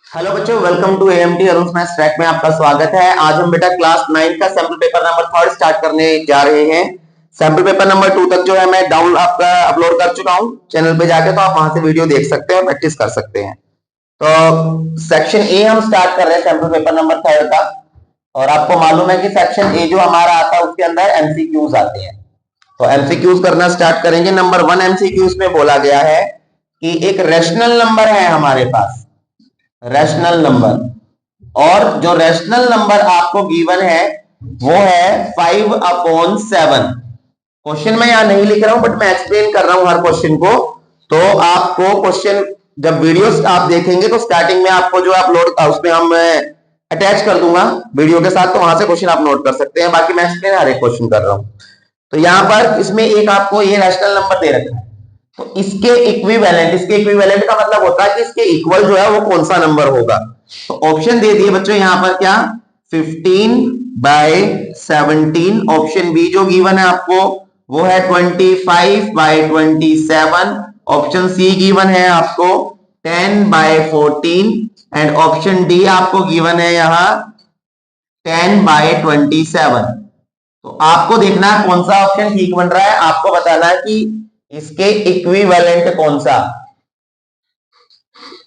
Hello बच्चों, welcome to AMT Arun maths track में आपका स्वागत है। आज हम बेटा क्लास 9 का सैंपल पेपर नंबर 3 स्टार्ट करने जा रहे हैं। सैंपल पेपर नंबर 2 तक जो है मैं डाउन आपका अपलोड कर चुका हूं चैनल पे जाके, तो आप वहां से वीडियो देख सकते हैं, प्रैक्टिस कर सकते हैं। तो सेक्शन ए हम स्टार्ट कर रहे हैं सैंपल पेपर नंबर 3 का। और आपको मालूम है कि सेक्शन ए जो हमारा आता है उसके अंदर एमसीक्यूज आते हैं। तो एमसीक्यूज करना स्टार्ट करेंगे। नंबर 1 एमसीक्यूज में बोला गया है कि एक रैशनल नंबर है हमारे पास, रैशनल नंबर, और जो रैशनल नंबर आपको गिवन है वो है 5/7। क्वेश्चन मैं यहां नहीं लिख रहा हूं बट मैं एक्सप्लेन कर रहा हूं हर क्वेश्चन को। तो आपको क्वेश्चन जब वीडियोस आप देखेंगे तो स्टार्टिंग में आपको जो अपलोड उसमें हम अटैच कर दूंगा वीडियो के साथ, तो वहां से क्वेश्चन आप नोट कर सकते हैं। बाकी मैं एक्सप्लेन हर एक क्वेश्चन कर रहा हूं। तो यहां पर इसमें एक आपको ये रैशनल नंबर दे रखा है, तो इसके इक्विवेलेंट का मतलब होता है कि इसके इक्वल जो है वो कौन सा नंबर होगा। तो ऑप्शन दे दिए बच्चों यहां पर क्या, 15/17। ऑप्शन बी जो गिवन है आपको वो है 25/27। ऑप्शन सी गिवन है आपको 10/14 एंड ऑप्शन डी आपको गिवन है यहां 10/27। तो आपको देखना है कौन सा ऑप्शन ठीक बन रहा है, आपको बताना है कि इसके इक्विवेलेंट कौन सा,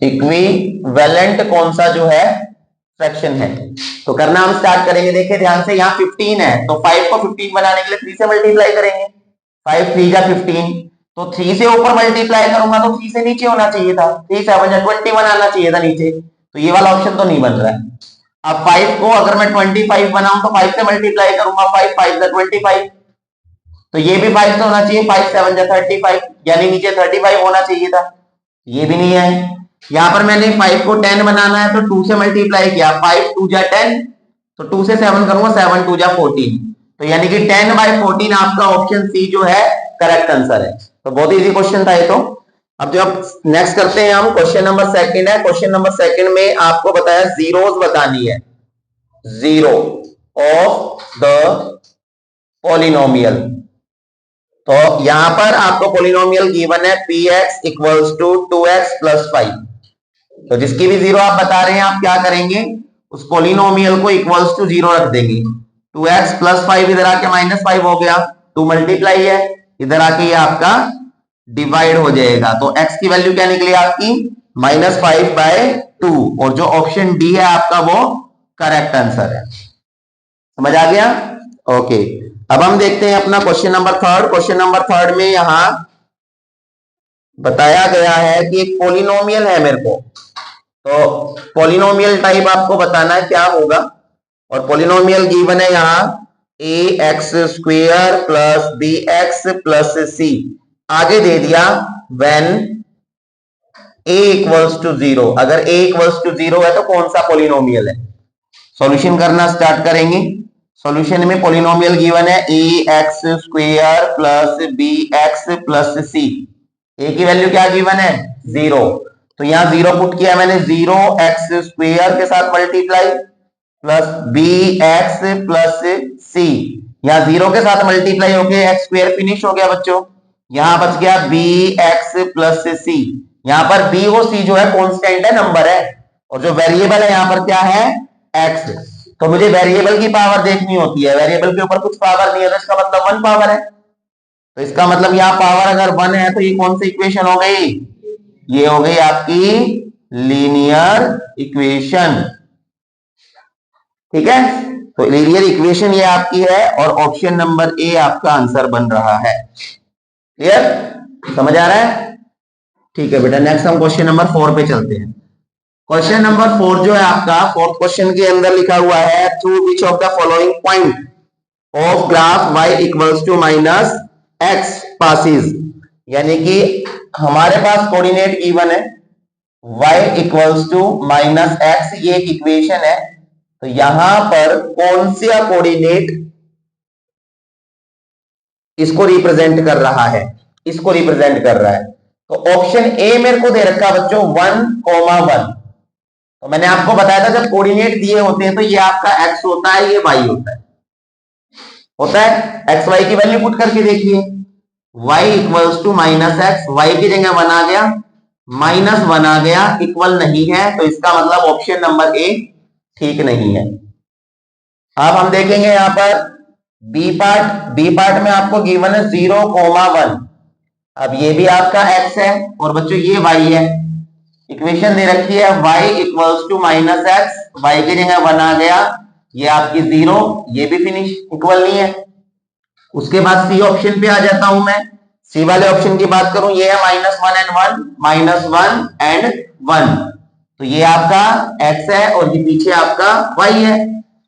इक्विवेलेंट कौन सा जो है फ्रैक्शन है। तो करना हम स्टार्ट करेंगे। देखिए ध्यान से, यहाँ 15 है तो 5 को 15 बनाने के लिए 3 से मल्टीप्लाई करेंगे। 5 3 जा 15, तो 3 से ऊपर मल्टीप्लाई करूंगा तो 3 से नीचे होना चाहिए था, 3 7 जा 21 आना चाहिए था नीचे। तो ये वाला ऑप्शन तो नहीं बन रहा है। अब 5 को अगर मैं 25 बनाऊं तो 5 से मल्टीप्लाई करूंगा, 5 5 जा 25, तो ये भी 5 से होना चाहिए, 5 7 जा 35, यानी नीचे 35 होना चाहिए था, ये भी नहीं है। यहां पर मैंने 5 को 10 बनाना है तो 2 से मल्टीप्लाई किया, 5 2 जा 10, तो 2 से 7 करूंगा, 7 2 जा 14, तो यानी कि 10/14 आपका ऑप्शन सी जो है करेक्ट आंसर है। तो बहुत इजी क्वेश्चन था ये तो। अब जो नेक्स्ट करते हैं हम, क्वेश्चन नंबर सेकंड है। क्वेश्चन नंबर सेकंड में आपको बताया जीरोस बतानी है, जीरो ऑफ द पॉलिनोमियल। तो यहां पर आपको पॉलिनोमियल गिवन है px equals to 2x plus 5। तो जिसकी भी जीरो आप बता रहे हैं, आप क्या करेंगे, उस पॉलिनोमियल को इक्वल्स टू जीरो रख देंगे। 2x प्लस 5 इधर आके -5 हो गया, 2 मल्टीप्लाई है, इधर आके ये आपका डिवाइड हो जाएगा। तो x की वैल्यू क्या निकली आपकी, -5/2। और जो ऑप्शन डी है आपका वो करेक्ट आंसर है। समझ आ गया? ओके। अब हम देखते हैं अपना question number third. Question number third में यहां बताया गया है कि एक पॉलिनोमियल है मेरे को, तो पॉलिनोमियल टाइप आपको बताना है क्या होगा। और पॉलिनोमियल गिवन है यहां ax² plus bx plus c। आगे दे दिया when a इक्वल्स टू 0। अगर a इक्वल्स टू 0 है तो कौन सा पॉलिनोमियल है। सॉल्यूशन करना स्टार्ट करेंगे। सॉल्यूशन में पॉलिनोमियल गिवन है ax² plus bx plus c। a की वैल्यू क्या गिवन है, 0। तो यहां 0 पुट किया मैंने, 0x² के साथ multiply plus bx plus c। यहां 0 के साथ मल्टीप्लाई होके x² फिनिश हो गया बच्चों। यहां बच गया bx प्लस c। यहां पर b और c जो है कांस्टेंट है, नंबर है, और जो वेरिएबल है यहां पर क्या है, x। तो मुझे वेरिएबल की पावर देखनी होती है, वेरिएबल के ऊपर कुछ पावर नहीं है तो इसका मतलब 1 पावर है। तो इसका मतलब यहाँ पावर अगर 1 है तो ये कौन सी इक्वेशन हो गई, ये हो गई आपकी लीनियर इक्वेशन। ठीक है, तो लीनियर इक्वेशन ये आपकी है और ऑप्शन नंबर ए आपका आंसर बन रहा है। क्लियर, समझ आ रहा है? ठीक है बेटा, नेक्स्ट हम क्वेश्चन नंबर 4 पे चलते हैं। क्वेश्चन नंबर 4 जो है आपका, फोर्थ क्वेश्चन के अंदर लिखा हुआ है through which of the following point of graph y equals to -x passes. यानी कि हमारे पास कोऑर्डिनेट गिवन है y इक्वल्स टू -x, ये एक इक्वेशन है। तो यहां पर कौन सा कोऑर्डिनेट इसको रिप्रेजेंट कर रहा है, इसको रिप्रेजेंट कर रहा है। तो ऑप्शन ए मेरे को दे रखा बच्चों 1,1। तो मैंने आपको बताया था जब कोऑर्डिनेट दिए होते हैं तो ये आपका x होता है, ये y होता है। एक्स वाई की वैल्यू पुट करके देखिए, y equals to -x, y की जगह 1 आ गया, -1 आ गया, इक्वल नहीं है, तो इसका मतलब ऑप्शन नंबर ए ठीक नहीं है। अब हम देखेंगे यहां पर बी पार्ट में आपको गिवन है 0,1। अब ये भी आपका x है और बच्चों ये y है। इक्वेशन दे रखी है y equals to -x, y की जगह 1 आ गया, ये आपकी 0, ये भी फिनिश, इक्वल नहीं है। उसके बाद सी ऑप्शन पे आ जाता हूं मैं। सी वाले ऑप्शन की बात करूं, ये है -1 एंड 1, -1 एंड 1, तो ये आपका x है और ये पीछे आपका y है।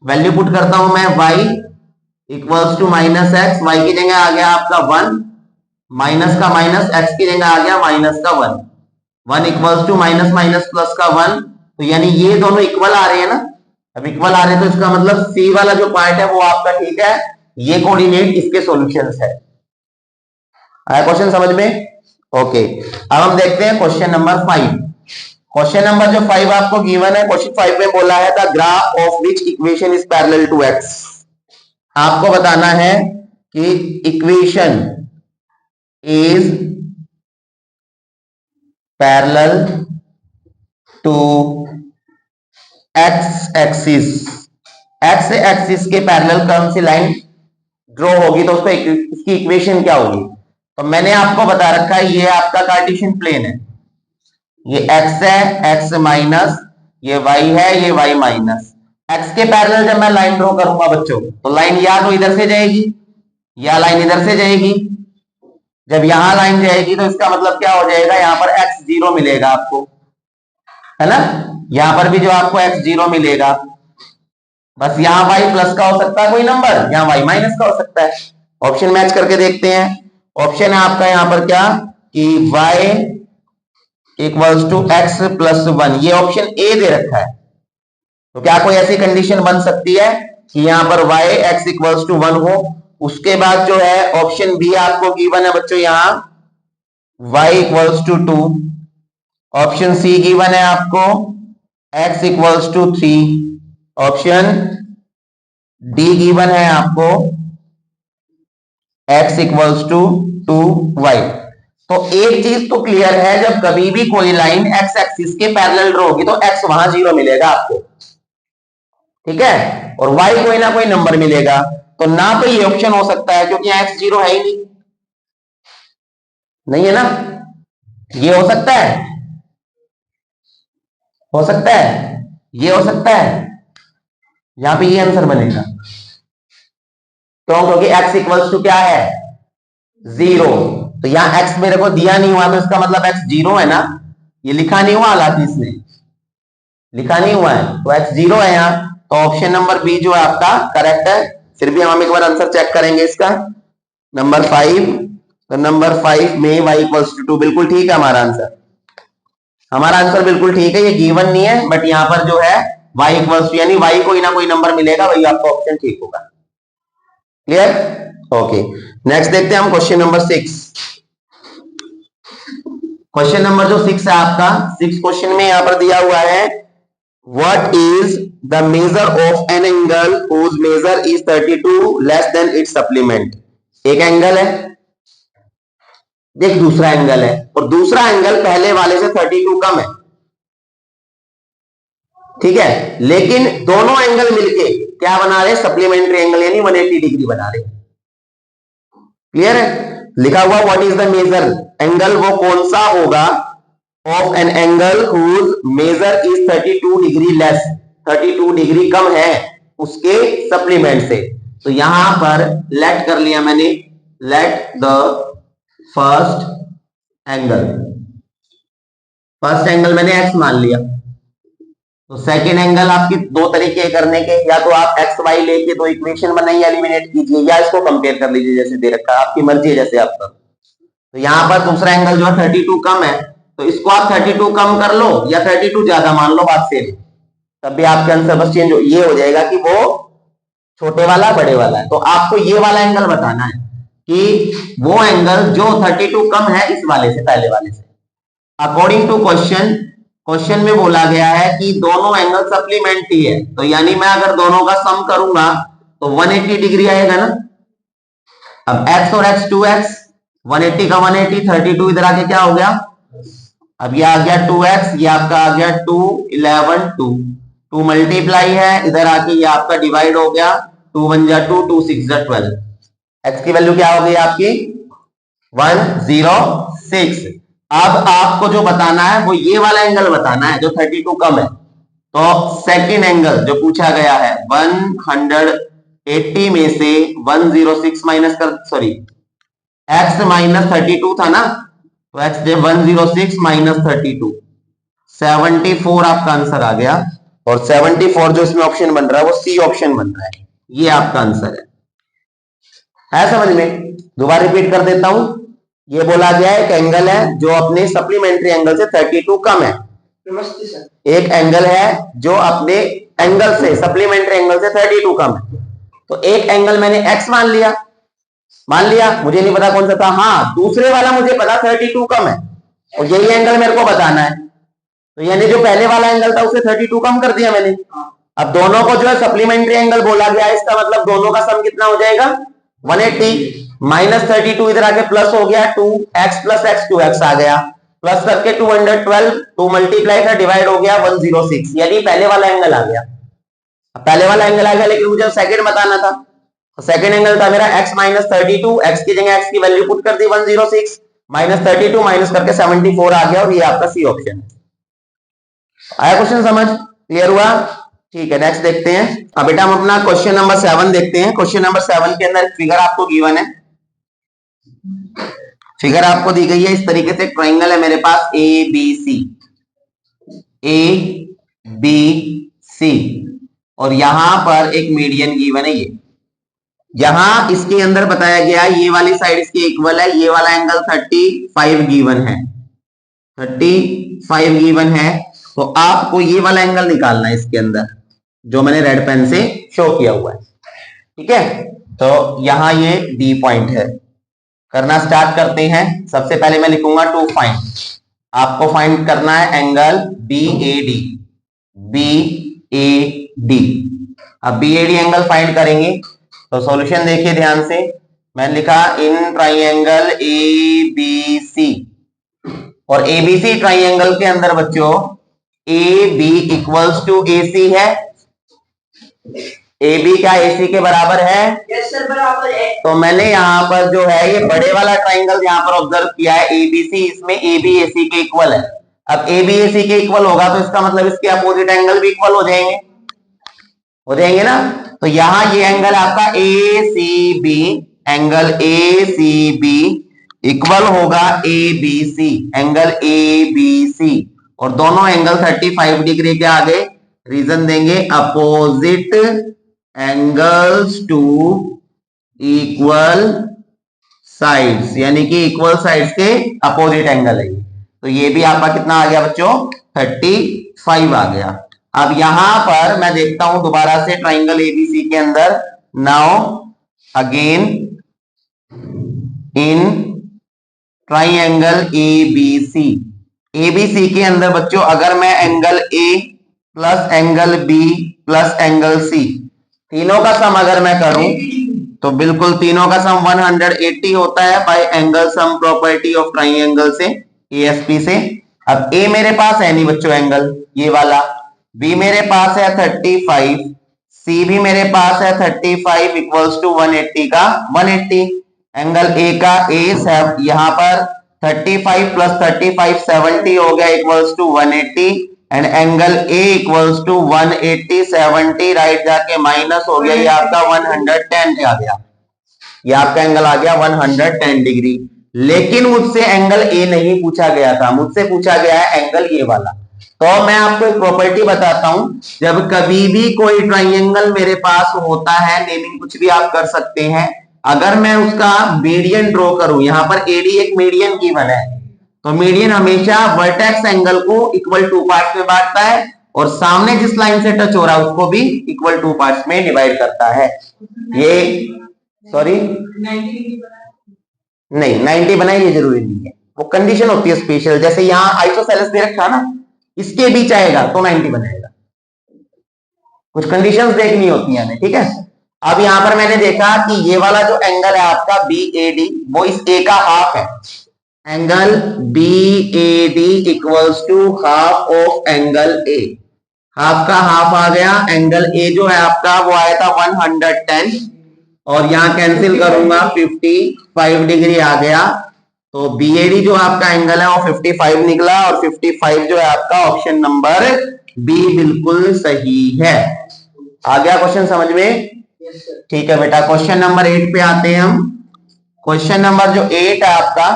वैल्यू पुट करता हूं मैं, y equals to -x, y की जगह आ गया आपका 1, माइनस का माइनस, x की जगह आ गया माइनस का 1, 1 equals to minus minus plus का 1, तो यानी ये दोनों इक्वल आ रहे हैं ना। अब इक्वल आ रहे हैं तो इसका मतलब सी वाला जो पार्ट है वो आपका ठीक है, ये कोऑर्डिनेट इसके सॉल्यूशंस है। आया क्वेश्चन समझ में? ओके, अब हम देखते हैं क्वेश्चन नंबर 5। क्वेश्चन नंबर जो 5 आपको गिवन है, क्वेश्चन 5 में बोला है the graph of which equation is parallel to x। आपको बताना है कि equation is parallel to x axis. x axis के पैरेलल कौन सी लाइन ड्रॉ होगी तो उसको इसकी इक्वेशन क्या होगी? तो मैंने आपको बता रखा है, ये आपका कार्टेशियन प्लेन है, ये x है, x माइनस, ये y है, ये y माइनस। x के पैरेलल जब मैं लाइन ड्रॉ करूंगा बच्चों, तो लाइन या तो इधर से जाएगी या लाइन इधर से जाएगी। जब यहां लाइन जाएगी तो इसका मतलब क्या हो जाएगा, यहां पर x 0 मिलेगा आपको, है ना। यहां पर भी जो आपको x 0 मिलेगा, बस यहां y प्लस का हो सकता है कोई नंबर, यहां y माइनस का हो सकता है। ऑप्शन मैच करके देखते हैं। ऑप्शन है आपका यहां पर क्या कि y equals to x plus 1, ये ऑप्शन ए दे रखा है। तो क्या कोई ऐसी कंडीशन बन सकती है कि यहां पर y x इक्वल्स टू 1 हो? उसके बाद जो है ऑप्शन बी आपको गिवन है बच्चों, यहां y equals to 2। Option C given है आपको x equals to 3। Option D given है आपको x इक्वल्स टू 2y। तो एक चीज तो क्लियर है, जब कभी भी कोई लाइन x एक्सिस के पैरेलल ड्रॉ होगी तो x वहां 0 मिलेगा आपको, ठीक है, और y कोई ना कोई नंबर मिलेगा। तो ना तो ये ऑप्शन हो सकता है क्योंकि यहां x 0 है ही नहीं है ना। ये हो सकता है, हो सकता है, ये हो सकता है, यहां पे ये आंसर बनेगा। क्योंकि x इक्वल्स टू क्या है, 0। तो यहां x मेरे को दिया नहीं हुआ तो इसका मतलब x 0 है ना, ये लिखा नहीं हुआ, हालांकि इसने लिखा नहीं हुआ है, तो x 0 है यहां। तो ऑप्शन नंबर बी जो है आपका करेक्ट है। फिर भी हम एक बार आंसर चेक करेंगे इसका, नंबर 5। तो नंबर 5 में y इक्वल्स टू 2 बिल्कुल ठीक है हमारा आंसर। हमारा आंसर बिल्कुल ठीक है, ये गिवन नहीं है, बट यहां पर जो है y इक्वल्स टू, यानी y कोई ना कोई नंबर मिलेगा, वही आपका ऑप्शन ठीक होगा। क्लियर? ओके, नेक्स्ट देखते हैं हम क्वेश्चन नंबर 6। क्वेश्चन नंबर जो 6 है आपका, 6 क्वेश्चन में यहां पर दिया हुआ है what is the measure of an angle whose measure is 32 less than its supplement. एक एंगल है, एक दूसरा एंगल है, और दूसरा एंगल पहले वाले से 32 कम है, ठीक है, लेकिन दोनों एंगल मिलके क्या बना रहे, सप्लीमेंट्री एंगल, यानी 180 डिग्री बना रहे। क्लियर है? लिखा हुआ what is the measure, angle वो कौन सा होगा of an angle whose measure is 32 degree less, 32 degree कम है उसके सप्लीमेंट से। तो यहां पर लेट कर लिया मैंने, लेट द फर्स्ट एंगल मैंने x मान लिया। तो सेकेंड एंगल आपकी दो तरीके करने के, या तो आप एक्स वाई लेके दो इक्वेशन बनाइए, एलिमिनेट कीजिए, या इसको कंपेयर कर लीजिए जैसे दे रखा है, आपकी मर्जी है जैसे आप कर। तो यहां पर दूसरा एंगल जो है 32 कम है, तो इसको आप 32 कम कर लो या 32 ज्यादा मान लो, बात सेम, तब भी आपके आंसर बस चेंज ये हो जाएगा कि वो छोटे वाला बड़े वाला है। तो आपको ये वाला एंगल बताना है कि वो एंगल जो 32 कम है इस वाले से, पहले वाले से। अकॉर्डिंग टू क्वेश्चन में बोला गया है कि दोनों एंगल सप्लीमेंट्री है, तो यानी मैं अगर दोनों का सम करूंगा तो 180 डिग्री आएगा ना। अब x और x 2x, 180 का 180, 32 इधर आके क्या हो गया अब ये आ गया 2x, ये आपका आ गया 2 11 2 2 मल्टीप्लाई है, इधर आके ये आपका डिवाइड हो गया, 2 1 जा 2 2 6 जा 12। x की वैल्यू क्या हो गई आपकी 106। अब आपको जो बताना है वो ये वाला एंगल बताना है जो 32 कम है। तो सेकंड एंगल जो पूछा गया है 180 में से 106 माइनस कर, सॉरी x माइनस 32 था ना, तो x दे 106 माइनस 32 74 आपका आंसर आ गया। और 74 जो इसमें ऑप्शन बन रहा है वो सी ऑप्शन बन रहा है, ये आपका आंसर है समझ में। दोबारा रिपीट कर देता हूं, ये बोला गया है एक एंगल है जो अपने सप्लीमेंट्री एंगल से 32 कम है। नमस्ते सर। एक एंगल है जो अपने एंगल से सप्लीमेंट्री एंगल से 32 कम है। तो एक एंगल मैंने x मान लिया, मुझे नहीं पता कौन सा था, हाँ दूसरे वाला मुझे पता 32 कम है और यही एंगल मेरे को बताना है। तो यानी जो पहले वाला एंगल था उसे 32 कम कर दिया मैंने। अब दोनों को जो है सप्लीमेंट्री एंगल बोला गया है, इसका मतलब दोनों का सम कितना हो जाएगा 180 माइनस 32 इधर आके प्लस हो गया 2x प्लस x 2x आ गया, प्लस करके 212 2 मल्टीप्लाई था डिवाइड हो गया 106, यानी पहले वाला एंगल आ गया। पहले वाला एंगल आ गया लेकिन मुझे सेकंड बताना था, तो सेकंड एंगल था मेरा x माइनस 32, x की जगह x की वैल्यू पुट कर दी 106, माइनस 32 माइनस करके 74 आ गया और ये आपका सी ऑप्शन है। आया क्वेश्चन समझ, क्लियर हुआ? ठीक है, नेक्स्ट देखते हैं। अब बेटा हम अपना क्वेश्चन नंबर 7 देखते हैं। क्वेश्चन नंबर 7 के अंदर फिगर आपको गिवन है, फिगर आपको दी गई है इस तरीके से, ट्राइंगल है मेरे पास ए बी सी और यहां पर एक मीडियन गिवन है। ये यहां इसके अंदर बताया गया है ये वाली साइड इसके इक्वल है, ये वाला एंगल 35 गिवन है, 35 गिवन है। तो आपको ये वाला एंगल निकालना है इसके अंदर जो मैंने रेड पेन से शो किया हुआ है, ठीक है। तो यहां ये डी पॉइंट है, करना स्टार्ट करते हैं। सबसे पहले मैं लिखूंगा टू फाइंड, आपको फाइंड करना है एंगल बी ए डी। अब BAD एंगल फाइंड करेंगे तो सॉल्यूशन देखिए ध्यान से, मैंने लिखा इन ट्राइंगल ABC और ABC ट्राइंगल के अंदर बच्चों AB इक्वल्स टू AC है, AB क्या AC के बराबर है? यस सर बराबर है। तो मैंने यहाँ पर जो है ये बड़े वाला ट्राइंगल यहाँ पर ऑब्जर्व किया है ABC, इसमें AB AC के इक्वल है। अब AB AC के इक्वल होगा तो इसका मतलब इसके अपोजिट एंगल भी इक्वल हो जाएंगे ना। तो यहाँ ये एंगल आपका ACB, एंगल ACB इक्वल होगा ABC, एंगल ABC, और दोनों एंगल 35 डिग्री के आगे रीजन देंगे opposite angles to equal sides, यानी कि इक्वल साइड्स के अपोजिट एंगल है। तो ये भी आपका कितना आ गया बच्चों 35 आ गया। अब यहां पर मैं देखता हूं दोबारा से ट्राइंगल ABC के अंदर, now again in triangle ABC के अंदर बच्चों अगर मैं angle A plus angle B plus angle C तीनों का सम अगर मैं करूं तो बिल्कुल तीनों का सम 180 होता है bye angle sum property of triangle से, ASP से। अब A मेरे पास है नहीं बच्चों एंगल ये वाला, B मेरे पास है 35, C भी मेरे पास है 35 इक्वल्स टू 180 का 180, एंगल A का A यहाँ पर 35 प्लस 35 70 हो गया equals to 180, and angle A equals to 180 70 right जाके माइनस हो गया, ये आपका 110 आ गया, ये आपका एंगल आ गया 110 डिग्री। लेकिन मुझसे एंगल A नहीं पूछा गया था, मुझसे पूछा गया है एंगल ये वाला। तो मैं आपको एक प्रॉपर्टी बताता हूं, जब कभी भी कोई ट्राइंगल मेरे पास होता है, नेमिंग कुछ भी आप कर सकते हैं, अगर मैं उसका मीडियन ड्रॉ करूं, यहां पर AD एक मीडियन गिवन है, तो मीडियन हमेशा वर्टेक्स एंगल को इक्वल टू पार्ट्स में बांटता है और सामने जिस लाइन से टच हो रहा है उसको भी इक्वल टू पार्ट्स में डिवाइड करता है। ये सॉरी नहीं 90 बनाए ये जरूरी नहीं है, वो कंडीशन होती है स्पेशल, जैसे यहाँ आइसोसेलेस दे रखा ना, इसके बीच आएगा तो 90 बनाएगा, कुछ कंडीशंस देखनी होती है हमें, ठीक है। अब यहां पर मैंने देखा कि ये वाला जो एंगल है आपका BAD वो इस A का हाफ है, angle B A D equals to half of angle A. Half का हाफ आ गया, एंगल ए जो है आपका वो आया था 110 और यहां कैंसिल करूंगा 55 डिग्री आ गया। तो बीएडी जो आपका एंगल है वो 55 निकला और 55 जो है आपका ऑप्शन नंबर बी बिल्कुल सही है। आ गया क्वेश्चन समझ में? ठीक है बेटा, क्वेश्चन नंबर 8 पे आते हैं हम। क्वेश्चन नंबर जो 8 है आपका,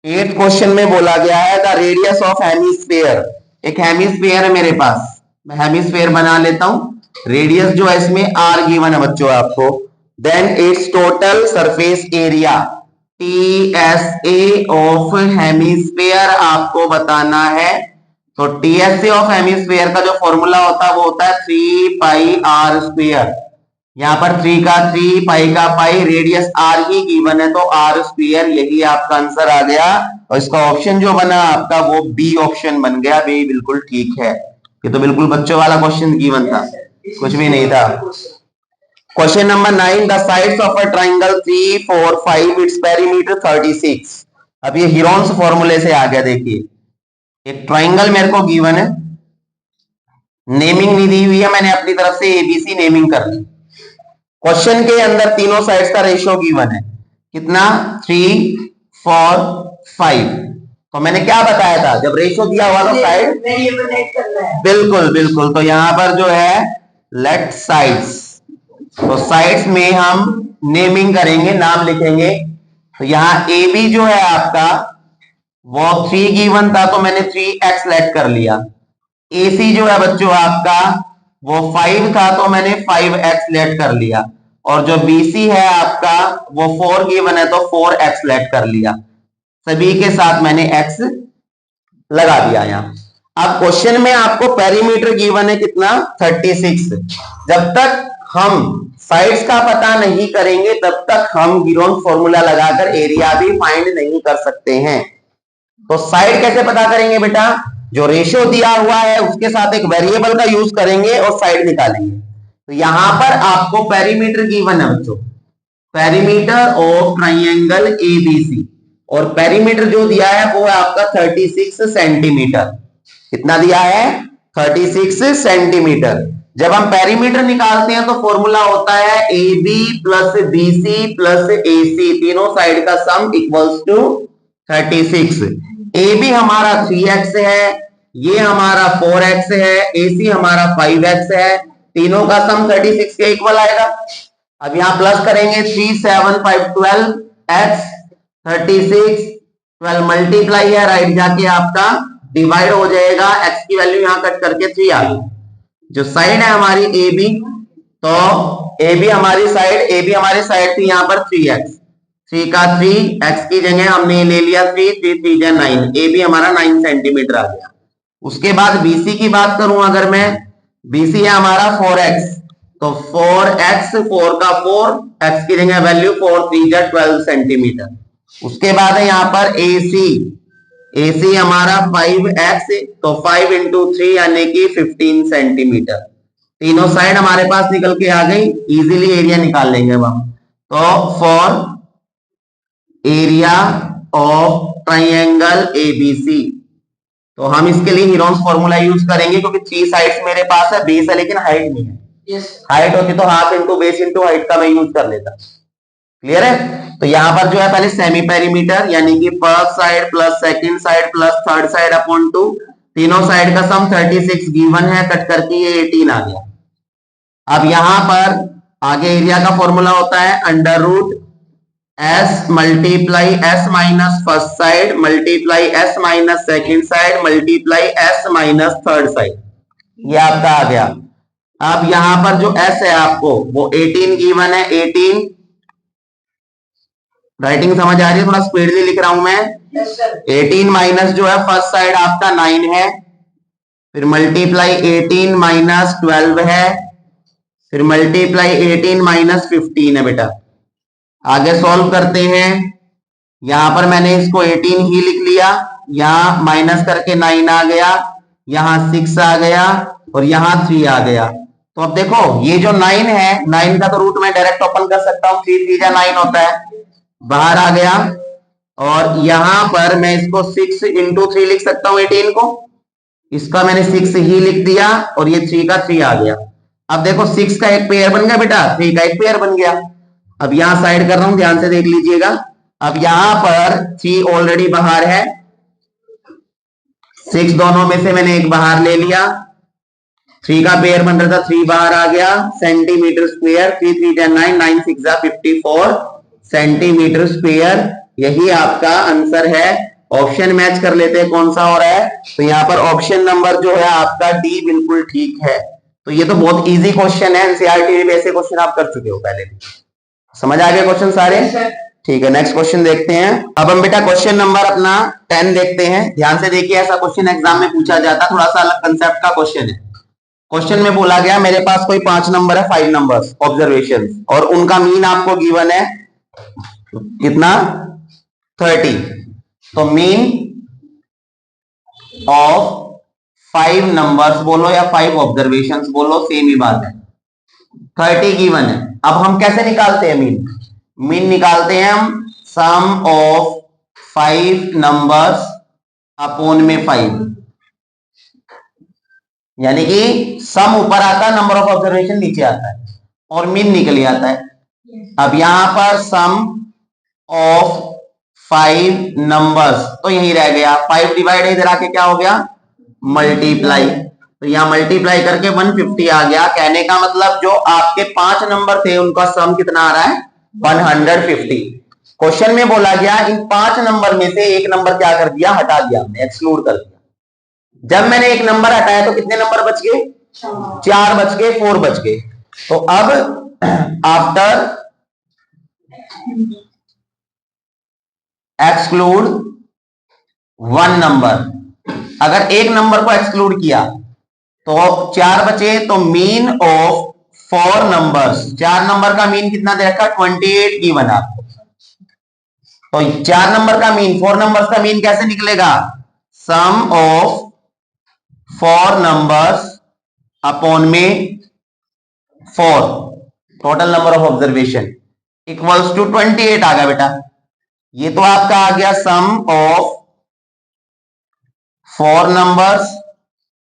8 क्वेश्चन में बोला गया है द रेडियस ऑफ हेमिस्फीयर। एक हेमिस्फीयर है मेरे पास, मैं हेमिस्फीयर बना लेता हूं। रेडियस जो है इसमें आर गिवन है बच्चों आपको। Then its total surface area TSA of hemisphere आपको बताना है। तो टीएसए ऑफ हेमिस्फीयर का जो फॉर्मूला होता है वो होता है 3 पाई आर स्क्वायर। यहाँ पर 3 का 3, पाई का पाई, रेडियस आर ही गिवन है तो आर स्क्वायर, यही आपका आंसर आ गया। और इसका ऑप्शन जो बना आपका वो बी ऑप्शन बन गया। बी बिल्कुल ठीक है। ये तो बिल्कुल बच्चों वाला क्वेश्चन गिवन था, कुछ भी नहीं था। Question number 9 the sides of a triangle 3 4 5 its perimeter 36। अब ये हीरोन्स फॉर्मूले से आ गया। देखिए एक ट्राइंगल मेरे को गिवन है, नेमिंग नहीं दी हुई है, मैंने अपनी तरफ से एबीसी नेमिंग कर ली। क्वेश्चन के अंदर तीनों साइड्स का रेशियो गिवन है, कितना 3 4 5। तो मैंने क्या बताया था, जब रेशियो दिया हुआ तो साइड बिल्कुल बिल्कुल। तो यहां पर जो है लेट साइड्स, तो साइड्स में हम नेमिंग करेंगे, नाम लिखेंगे। तो यहाँ ए बी जो है आपका वो 3 गिवन था तो मैंने 3x लेट कर लिया। ए सी जो है बच्चों आपका वो 5 था तो मैंने 5x लेट कर लिया। और जो बीसी है आपका वो 4 गिवन है तो 4x लेट कर लिया। सभी के साथ मैंने x लगा दिया यहाँ। अब क्वेश्चन में आपको पेरीमीटर गिवन है कितना 36। जब तक हम साइड्स का पता नहीं करेंगे तब तक हम गिरोन फॉर्मूला लगाकर एरिया भी फाइंड नहीं कर सकते हैं। तो साइड कैसे पता करेंगे बेटा, जो रेशियो दिया हुआ है उसके साथ एक वेरिएबल का यूज करेंगे और साइड निकालेंगे। तो यहां पर आपको पेरीमीटर गिवन है बच्चों, पेरीमीटर ऑफ ट्राइंगल एबीसी, और पेरीमीटर जो दिया है वो है आपका 36 सेंटीमीटर। कितना दिया है 36 सेंटीमीटर। जब हम पेरीमीटर निकालते हैं तो फॉर्मूला होता है A B plus B C plus A C, तीनों साइड का sum equals to 36। A B हमारा 3x है, ये हमारा 4x है, ए सी हमारा 5x है, तीनों का सम 36 के इक्वल आएगा। अब यहां प्लस करेंगे 3 7 5 12 x 36 12 मल्टीप्लाई है, राइट जाके आपका डिवाइड हो जाएगा। x की वैल्यू यहां कट करके 3 आ गई। जो साइड है हमारी ए बी, तो ए बी हमारी साइड थी यहाँ पर 3x, 3 का 3, x की जगह हमने ले लिया 3, 3 3 जा 9, ए बी हमारा 9 सेंटीमीटर आ गया। उसके बाद बीसी की बात करूं अगर मैं, बीसी है हमारा 4x, तो 4x 4 का 4, x की जगह वैल्यू 4 3 जा 12 सेंटीमीटर। उसके बाद है यहाँ पर एसी, एसी हमारा 5x, तो 5 इंटू 3 यानी कि 15 सेंटीमीटर। तीनों साइड हमारे पास निकल के आ गई, इजीली एरिया निकाल लेंगे अब हम। तो for area of triangle ABC, तो हम इसके लिए हीरोन्स फॉर्मूला यूज करेंगे क्योंकि 3 साइड्स मेरे पास है, बेस है लेकिन हाइट नहीं है। हाइट होती तो half into base into height का मैं यूज कर लेता। क्लियर है? तो यहां पर जो है पहले सेमी पेरीमीटर यानी कि first side plus second side plus third side upon 2, तीनों साइड का सम 36 गिवन है, कट करके ये 18 आ गया। अब यहां पर आगे एरिया का फॉर्मूला होता है under root s multiply s minus first side multiply s minus second side multiply s minus third side, ये आपका आ गया। अब यहां पर जो एस है आपको वो 18 गिवन है, 18, राइटिंग समझ आ रही है? थोड़ा स्पीडली लिख रहा हूं मैं। 18 माइनस जो है फर्स्ट साइड आपका 9 है, फिर मल्टीप्लाई 18 माइनस 12 है, फिर मल्टीप्लाई 18 माइनस 15 है बेटा। आगे सॉल्व करते हैं। यहां पर मैंने इसको 18 ही लिख लिया, यहां माइनस करके 9 आ गया, यहां 6 आ गया और यहां 3 आ गया। तो अब देखो ये जो 9 है, 9 का तो रूट मैं डायरेक्ट ओपन कर सकता हूं, 3 3 जा 9 होता है, बाहर आ गया। और यहां पर मैं इसको 6 इंटू 3 लिख सकता हूं 18 को। इसका मैंने 6 ही लिख दिया और ये 3 का 3 आ गया। अब देखो 6 का एक पेयर बन गया बेटा, 3 का एक पेयर बन गया। अब यहां साइड कर रहा हूं, ध्यान से देख लीजिएगा। अब यहां पर 3 ऑलरेडी बाहर है, 6 दोनों में से मैंने एक बाहर ले लिया, 3 का पेयर बन रहा था, 3 बाहर आ गया, सेंटीमीटर स्क्वायर, 3 3 10 9 9 6 54 सेंटीमीटर स्क्वायर। यही आपका आंसर है। ऑप्शन मैच कर लेते हैं कौन सा हो रहा है। तो यहां पर ऑप्शन नंबर जो है आपका डी बिल्कुल ठीक है। तो ये तो बहुत इजी क्वेश्चन है, एनसीईआरटी में ऐसे क्वेश्चन आप कर चुके हो पहले भी। समझ आ गए क्वेश्चन सारे? ठीक है, नेक्स्ट क्वेश्चन देखते हैं। अब हम बेटा क्वेश्चन नंबर अपना 10 देखते हैं। ध्यान से देखिए, ऐसा क्वेश्चन एग्जाम में पूछा जाता है, थोड़ा सा अलग कंसेप्ट का क्वेश्चन है। क्वेश्चन में बोला गया मेरे पास कोई 5 नंबर है, 5 नंबर्स ऑब्जर्वेशन, और उनका मीन आपको गिवन है कितना, 30। तो मीन ऑफ 5 नंबर्स बोलो या 5 ऑब्जर्वेशंस बोलो, सेम ही बात है। 30 गिवन है। अब हम कैसे निकालते हैं मीन? मीन निकालते हैं हम सम ऑफ 5 नंबर्स अपॉन में 5, यानी कि सम ऊपर आता है, नंबर ऑफ ऑब्जर्वेशन नीचे आता है और मीन निकल आता है। अब यहां पर सम ऑफ 5 नंबर्स तो यही रह गया, 5 डिवाइड इधर आके क्या हो गया, मल्टीप्लाई। तो यहां मल्टीप्लाई करके 150 आ गया। कहने का मतलब जो आपके 5 नंबर थे उनका सम कितना आ रहा है, 150। क्वेश्चन में बोला गया इन 5 नंबर में से एक नंबर क्या कर दिया, हटा दिया हमने, एक्सक्लूड कर दिया। जब मैंने एक नंबर हटाया तो कितने नंबर बच गए, 4 बच गए, 4 बच गए। तो अब आफ्टर एक्सक्लूड 1 नंबर, अगर एक नंबर को एक्सक्लूड किया तो 4 बचे, तो मीन ऑफ 4 नंबर्स, 4 नंबर का मीन कितना दे रखा, 28 गिवन आपको। तो 4 नंबर का मीन, 4 नंबर्स का मीन कैसे निकलेगा, सम ऑफ 4 नंबर्स अपॉन में 4 total number of observation equals to 28 आ गया बेटा। ये तो आपका आ गया सम ऑफ 4 नंबर्स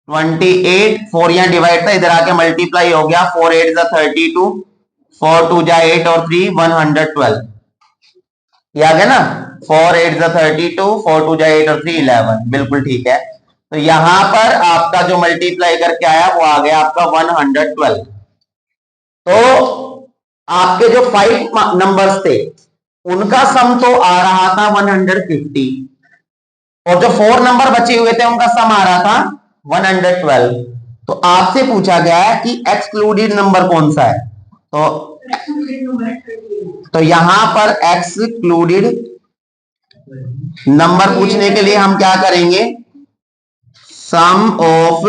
28, 4 यहां डिवाइड था, इधर आके मल्टीप्लाई हो गया, 4 8 जा 32, 4 2 जा 8 और 3 112। ये आ गया ना, 4 8 जा 32, 4 2 जा 8 और 3 11, बिल्कुल ठीक है। तो यहां पर आपका जो मल्टीप्लाई करके आया वो आ गया आपका 112। तो आपके जो 5 नंबर्स थे उनका सम तो आ रहा था 150, और जो 4 नंबर बचे हुए थे उनका सम आ रहा था 112। तो आपसे पूछा गया है कि एक्सक्लूडेड नंबर कौन सा है। तो यहां पर एक्सक्लूडेड नंबर पूछने के लिए हम क्या करेंगे, सम ऑफ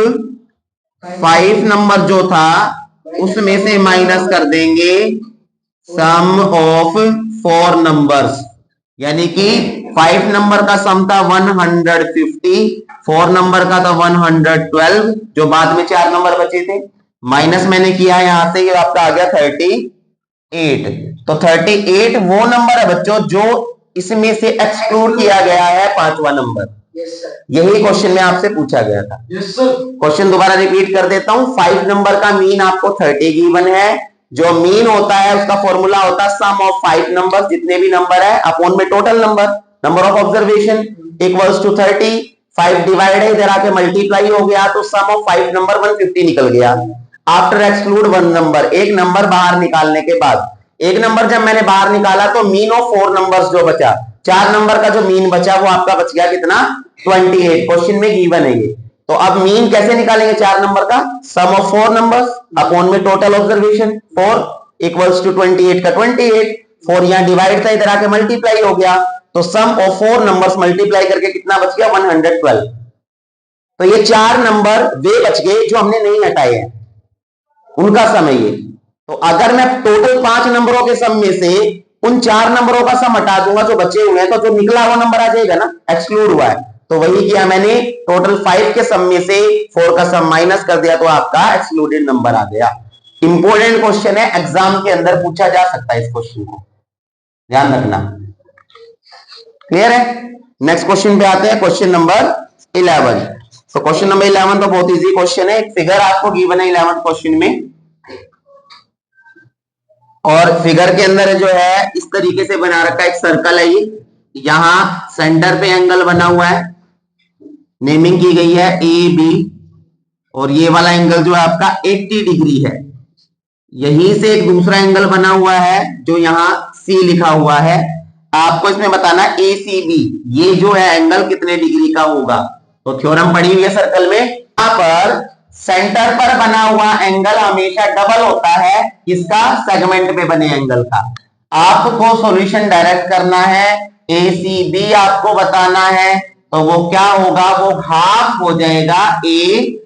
5 नंबर जो था उसमें से माइनस कर देंगे सम ऑफ 4 नंबर्स, यानी कि 5 नंबर का सम था 150, 4 नंबर का था 112, जो बाद में 4 नंबर बचे थे, माइनस मैंने किया यहां से, ये आपका आ गया 38। तो 38 वो नंबर है बच्चों जो इसमें से एक्सक्लूड किया गया है, 5वां नंबर। यही क्वेश्चन में आपसे पूछा गया था। क्वेश्चन दोबारा रिपीट कर देता हूं। 5 नंबर का मीन आपको 30 गिवन है। जो मीन होता है उसका फॉर्मूला होता है सम ऑफ 5 नंबर, जितने भी नंबर है अपॉन में total number, number of observation equals to 30। 5 divide है, इधर आके मल्टीप्लाई हो गया, तो सम ऑफ 5 नंबर 150 निकल गया। आफ्टर एक्सक्लूड 1 नंबर, एक नंबर बाहर निकालने के बाद, एक नंबर जब मैंने बाहर निकाला तो मीन ऑफ 4 नंबर्स जो बचा, 4 नंबर का जो मीन बचा वो आपका बच गया कितना, 28। क्वेश्चन में गिवन है ये। तो अब मीन कैसे निकालेंगे 4 नंबर का, सम ऑफ 4 नंबर्स अपॉन में टोटल ऑब्जर्वेशन 4 इक्वल्स टू 28 का 28, 4 यहां डिवाइड था, इधर आके मल्टीप्लाई हो गया, तो सम ऑफ 4 नंबर्स मल्टीप्लाई करके कितना बच गया, 112। तो ये 4 नंबर वे बच गए जो हमने नहीं हटाए हैं, उनका सम है ये। तो अगर मैं टोटल 5 नंबरों के सम में से उन 4 नंबरों का सम हटा दूंगा जो बचे हुए हैं, तो जो निकला हुआ नंबर आ जाएगा ना, एक्सक्लूड हुआ है। तो वही किया मैंने, टोटल 5 के सम में से 4 का सम माइनस कर दिया, तो आपका एक्सक्लूडेड नंबर आ गया। इंपॉर्टेंट क्वेश्चन है, एग्जाम के अंदर पूछा जा सकता है इस क्वेश्चन को, ध्यान रखना। क्लियर है? नेक्स्ट क्वेश्चन पे आते हैं, क्वेश्चन नंबर 11। तो क्वेश्चन नंबर 11 तो बहुत इजी क्वेश्चन है। एक फिगर आपको गिवन है 11th क्वेश्चन में, और फिगर के अंदर जो है इस तरीके से बना रखा है, एक सर्कल है ये, यहां सेंटर पे एंगल बना हुआ है, नेमिंग की गई है ए बी, और ये वाला एंगल जो है आपका 80 डिग्री है। यहीं से एक दूसरा एंगल बना हुआ है जो यहाँ सी लिखा हुआ है। आपको इसमें बताना ए सी बी, ये जो है एंगल कितने डिग्री का होगा। तो थ्योरम पढ़ी हुई है सर्कल में। यहां पर सेंटर पर बना हुआ एंगल हमेशा डबल होता है इसका सेगमेंट पे बने एंगल का। आपको सॉल्यूशन डायरेक्ट करना है, ए सी बी आपको बताना है, तो वो क्या होगा, वो हाफ हो जाएगा ए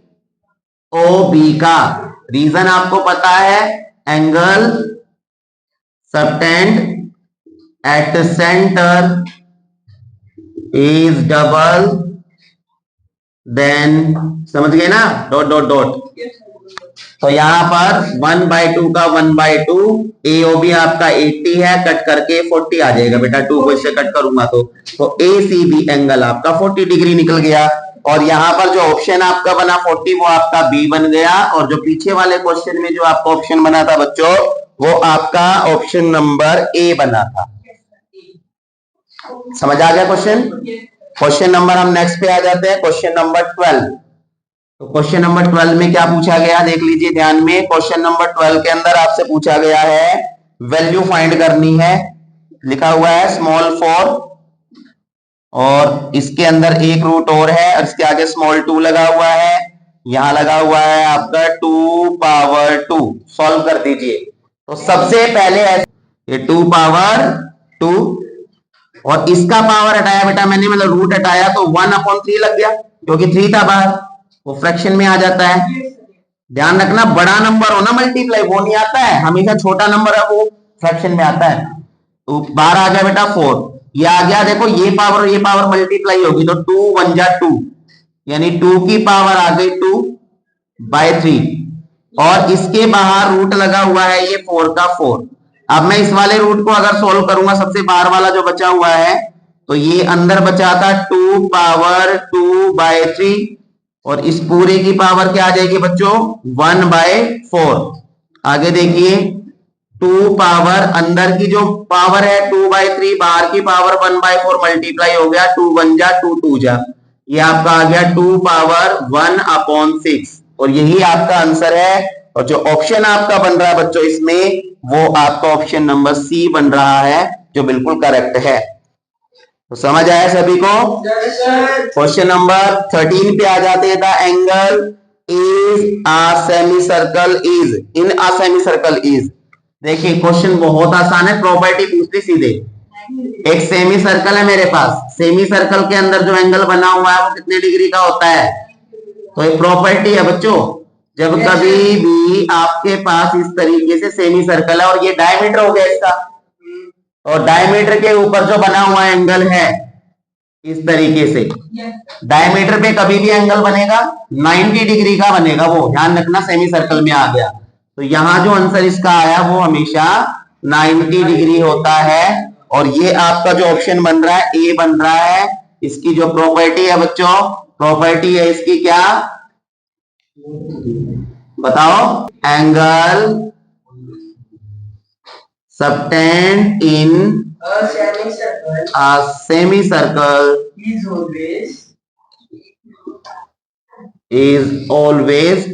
ओ बी का। रीजन आपको पता है, angle subtend at centre is double then, समझ गए ना, डॉट डॉट डॉट। तो यहां पर 1/2 का 1/2, ए ओ बी आपका 80 है, कट करके 40 आ जाएगा बेटा, 2 को इससे कट करूंगा तो ए सी बी एंगल आपका 40 डिग्री निकल गया। और यहां पर जो ऑप्शन आपका बना 40 वो आपका बी बन गया, और जो पीछे वाले क्वेश्चन में जो आपका ऑप्शन बना था बच्चों वो आपका ऑप्शन नंबर ए बना था। समझ आ गया क्वेश्चन? क्वेश्चन नंबर हम नेक्स्ट पे आ जाते हैं, क्वेश्चन नंबर 12। तो क्वेश्चन नंबर 12 में क्या पूछा गया देख लीजिए ध्यान में। क्वेश्चन नंबर 12 के अंदर आपसे पूछा गया है वैल्यू फाइंड करनी है, लिखा हुआ है स्मॉल 4, और इसके अंदर एक रूट और है, और इसके आगे स्मॉल 2 लगा हुआ है, यहां लगा हुआ है आपका 2 पावर 2। सॉल्व कर दीजिए। तो सबसे पहले ये 2 पावर 2, और इसका पावर हटाया बेटा मैंने, मतलब रूट हटाया, तो 1/3 लग गया, क्योंकि 3 था बाहर, वो फ्रैक्शन में आ जाता है। ध्यान रखना, बड़ा नंबर हो ना मल्टीप्लाई, वो नहीं आता है, हमेशा छोटा नंबर है वो फ्रैक्शन में आता है। तो बाहर आ गया बेटा 4, ये आ गया, देखो ये पावर मल्टीप्लाई होगी, तो 2 1 जा 2, यानी 2 की पावर आ गई 2/3, और इसके बाहर रूट लगा हुआ है ये 4 का 4। अब मैं इस वाले रूट को अगर सोल्व करूंगा, सबसे बाहर वाला जो बचा हुआ है, तो ये अंदर बचा था 2 पावर 2/3, और इस पूरे की पावर क्या आ जाएगी बच्चों, 1/4। आगे देखिए 2 पावर, अंदर की जो पावर है 2/3, बाहर की पावर 1/4, मल्टीप्लाई हो गया, 2 1 जा 2 2 जा, ये आपका आ गया 2 पावर 1/6, और यही आपका आंसर है। और जो ऑप्शन आपका बन रहा है बच्चों इसमें, वो आपका ऑप्शन नंबर सी बन रहा है, जो बिल्कुल करेक्ट है। तो समझ आया सभी को? क्वेश्चन नंबर 13 पे आ जाते हैं। The angle is a semi circle is in a semi circle is. देखिए क्वेश्चन बहुत आसान है, प्रॉपर्टी पूछती सीधे। एक सेमी सर्कल है मेरे पास, सेमी सर्कल के अंदर जो एंगल बना हुआ है वो कितने डिग्री का होता है? तो एक प्रॉपर्टी है बच्चों, जब कभी भी आपके पास इस तरीके से सेमी सर्कल है, और ये डायमीटर हो गया इसका, और डायमीटर के ऊपर जो बना हुआ एंगल है इस तरीके से, डायमीटर पे कभी भी एंगल बनेगा 90 डिग्री का बनेगा, वो ध्यान रखना, सेमी सर्कल में आ गया। तो यहां जो आंसर इसका आया वो हमेशा 90 डिग्री होता है, और ये आपका जो ऑप्शन बन रहा है ए बन रहा है। इसकी जो प्रॉपर्टी है बच्चों, प्रॉपर्टी है इसकी क्या बताओ, angle subtend in a semicircle is always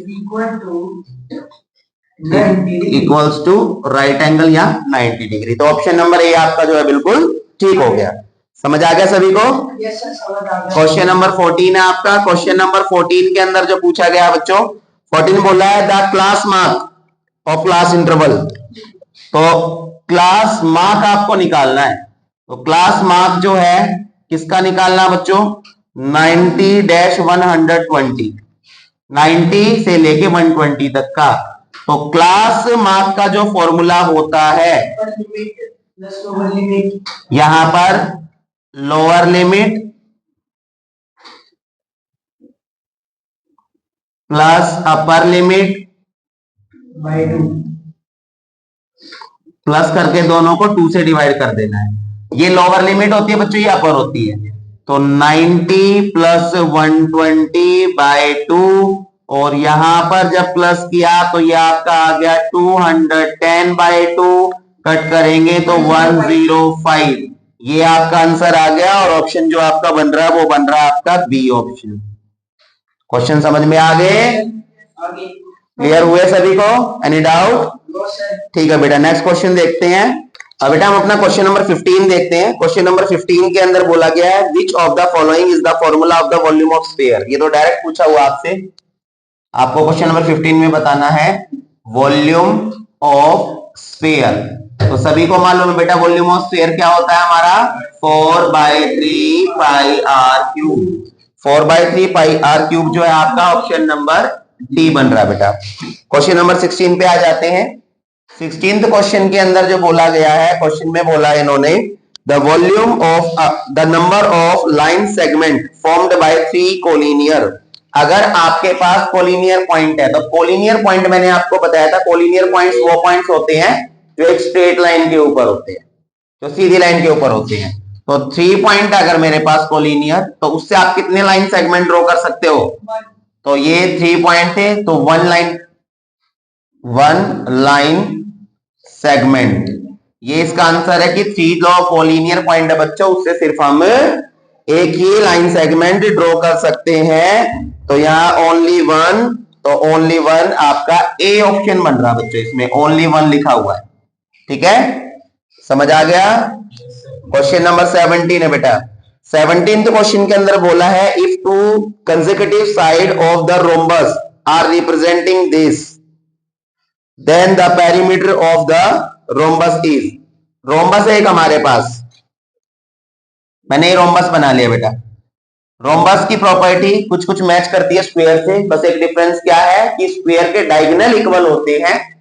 equals to right angle या 90 डिग्री। तो ऑप्शन नंबर ए आपका जो है बिल्कुल ठीक हो गया। समझ आ गया सभी को? क्वेश्चन नंबर 14 है आपका। क्वेश्चन नंबर 14 के अंदर जो पूछा गया बच्चों, 14 बोला है the class mark of class interval. तो क्लास मार्क आपको निकालना है। तो क्लास मार्क जो है किसका निकालना बच्चों, 90-120, 90 से लेके 120 तक का। तो क्लास मार्क का जो फॉर्मूला होता है, यहां पर lower limit plus upper limit plus करके दोनों को 2 से डिवाइड कर देना है। ये लोअर लिमिट होती है बच्चों, ये अपर होती है। तो 90 प्लस 120/2, और यहां पर जब प्लस किया तो ये आपका आ गया 210/2, कट करेंगे तो 105। ये आपका आंसर आ गया, और ऑप्शन जो आपका बन रहा है वो बन रहा है आपका बी ऑप्शन। क्वेश्चन समझ में आ गए? क्लियर हुए सभी को? Any doubt? ठीक है बेटा, नेक्स्ट क्वेश्चन देखते हैं। अब बेटा हम अपना क्वेश्चन नंबर 15 देखते हैं। क्वेश्चन नंबर 15 के अंदर बोला गया है विच of the following is the formula of the volume of sphere. ये तो डायरेक्ट पूछा हुआ आपसे, आपको क्वेश्चन नंबर 15 में बताना है वॉल्यूम ऑफ स्फीयर। तो सभी को मालूम है बेटा वॉल्यूम ऑफ स्फीयर क्या होता है हमारा, 4/3 pi r cube. 4/3 pi r cube जो है आपका ऑप्शन नंबर डी बन रहा है बेटा। क्वेश्चन नंबर 16 पे आ जाते हैं। 16th क्वेश्चन के अंदर जो बोला गया है, क्वेश्चन में बोला है इन्होंने the volume of the number of line segment formed by 3 collinear. अगर आपके पास कोलिनियर पॉइंट है, तो कोलिनियर पॉइंट मैंने आपको बताया था, कोलिनियर पॉइंट्स वो पॉइंट्स होते हैं जो एक स्ट्रेट लाइन के ऊपर होते हैं, जो सीधी लाइन के ऊपर होते हैं। तो 3 पॉइंट अगर मेरे पास कोलिनियर, तो उससे आप कितने लाइन सेगमेंट ड्रॉ कर सकते हो? तो ये 3 पॉइंट थे, तो 1 लाइन सेगमेंट। ये इसका आंसर है कि 3 जो कोलिनियर पॉइंट है बच्चों, उससे सिर्फ हम एक ही लाइन सेगमेंट ड्रॉ कर सकते हैं। तो यहाँ ओनली वन, तो ओनली वन आपका ए ऑप्शन बन रहा है बच्चों, इसमें ओनली वन लिखा हुआ है। ठीक है, समझ आ गया? क्वेश्चन नंबर 17 है बेटा। 17th क्वेश्चन के अंदर बोला है if two consecutive side of the rhombus are representing this then the perimeter of the rhombus is. Rhombus है एक हमारे पास, मैंने ये रोम्बस बना लिया बेटा। रोम्बस की प्रॉपर्टी कुछ कुछ मैच करती है स्क्वायर से, बस एक डिफरेंस क्या है कि स्क्वायर के डायगोनल इक्वल होते हैं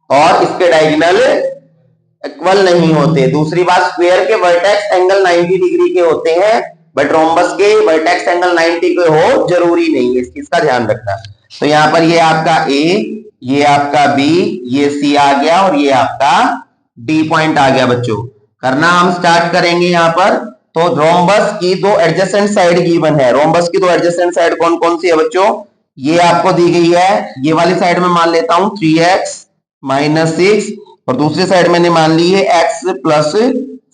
और इसके डायगोनल इक्वल नहीं होते। दूसरी बात, स्क्वायर के वर्टेक्स एंगल 90 डिग्री के होते हैं, बट रोम्बस के वर्टेक्स एंगल 90 के हो जरूरी नहीं है, इसका ध्यान रखना। तो यहाँ पर ये आपका ए, ये आपका बी, ये सी आ गया, और ये आपका डी पॉइंट आ गया बच्चों। करना हम स्टार्ट करेंगे यहाँ पर। तो रोम्बस की दो एडजेसेंट साइड गिवन है। रोम्बस की दो एडजेसेंट साइड कौन कौन सी है बच्चों? ये आपको दी गई है, ये वाली साइड में मान लेता हूं 3x - 6, और दूसरी साइड मैंने मान ली है x +